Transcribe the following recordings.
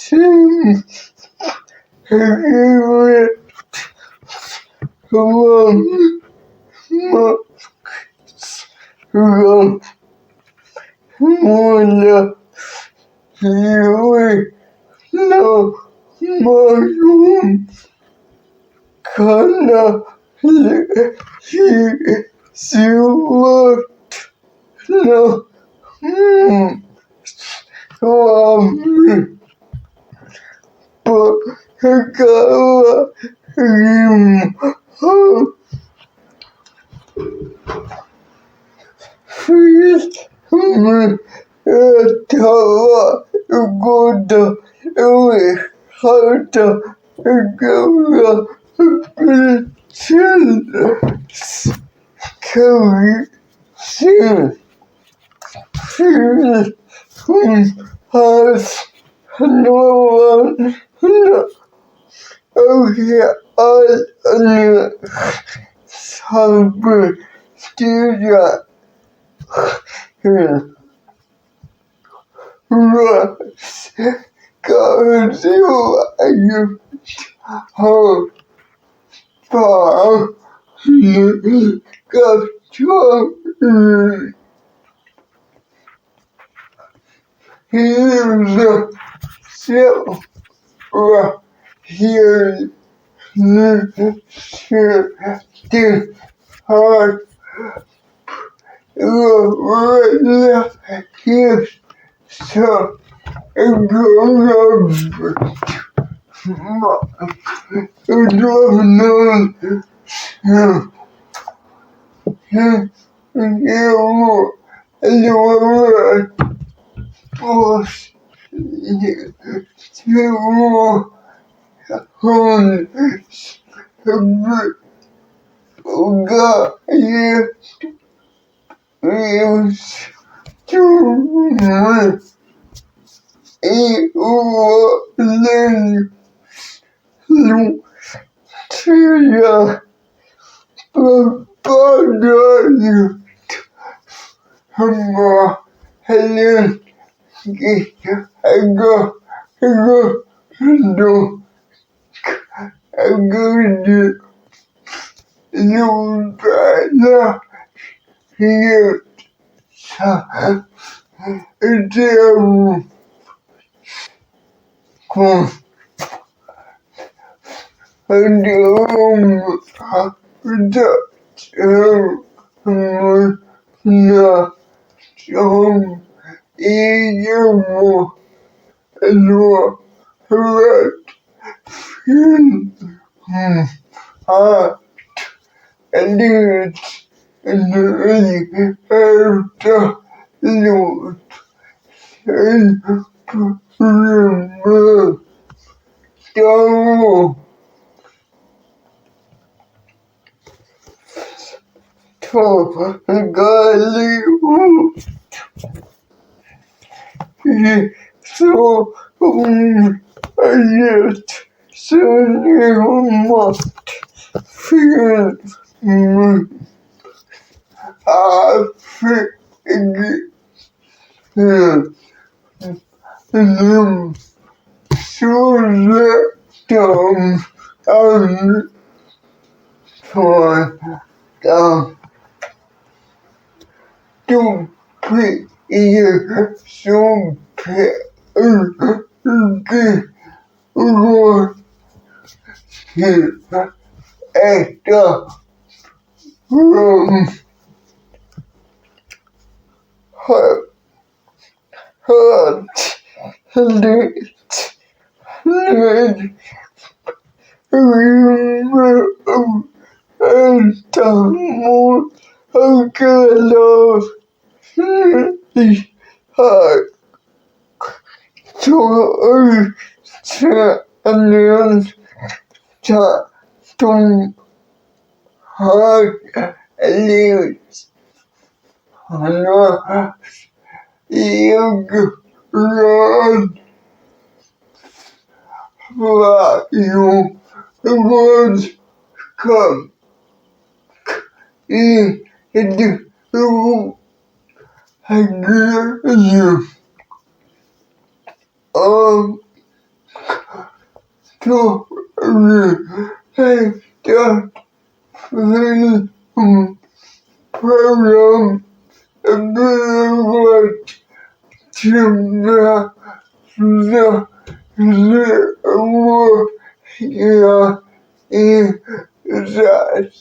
seems everywhere from mosques from Mola Yui no Mayum Kana Siwat no Swami Pagawa Rim Feast Tawa Goda Hata Gura Curry Sin Feast has no one all new Cyber Studio Russ goes you how far you got to here's so here the heart here's so Helen, here, so yet you must feel I feel them so down and for them to be here so Lord here at the room heart let remember and the more love is hard to understand the heart lives on you Lord for you words come in the room I give you all to the training program available to the in that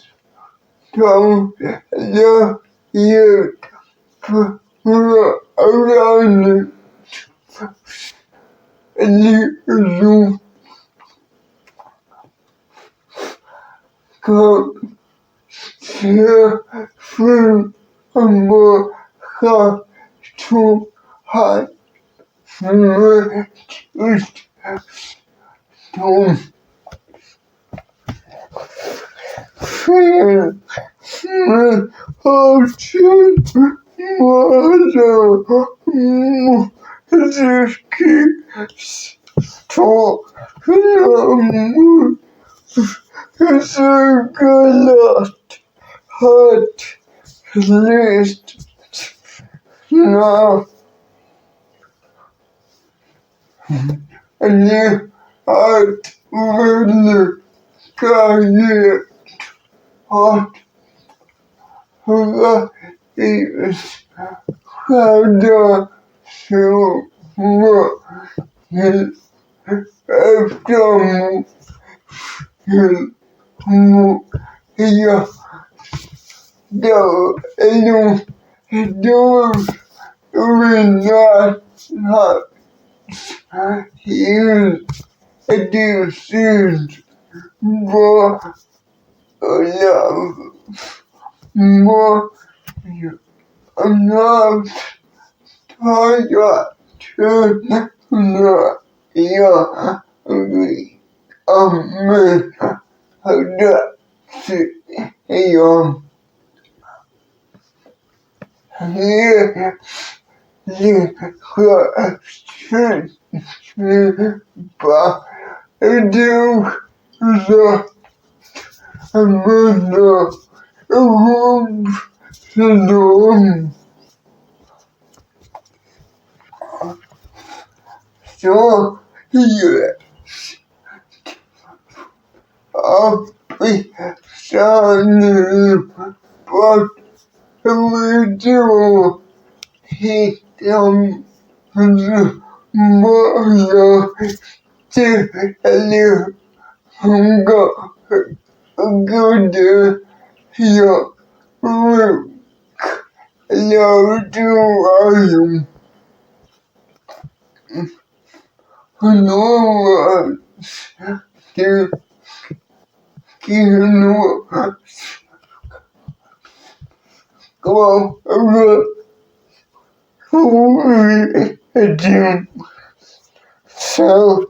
from the youth around the come here from America to high to feel ocean water just keeps talking. It's a good hot list now. And you hot really got hot is harder to work after you go and do not use decisions for love more enough time to your your here the question but do the amount of syndrome so here we started but we do he more to go good here love to no to no go do so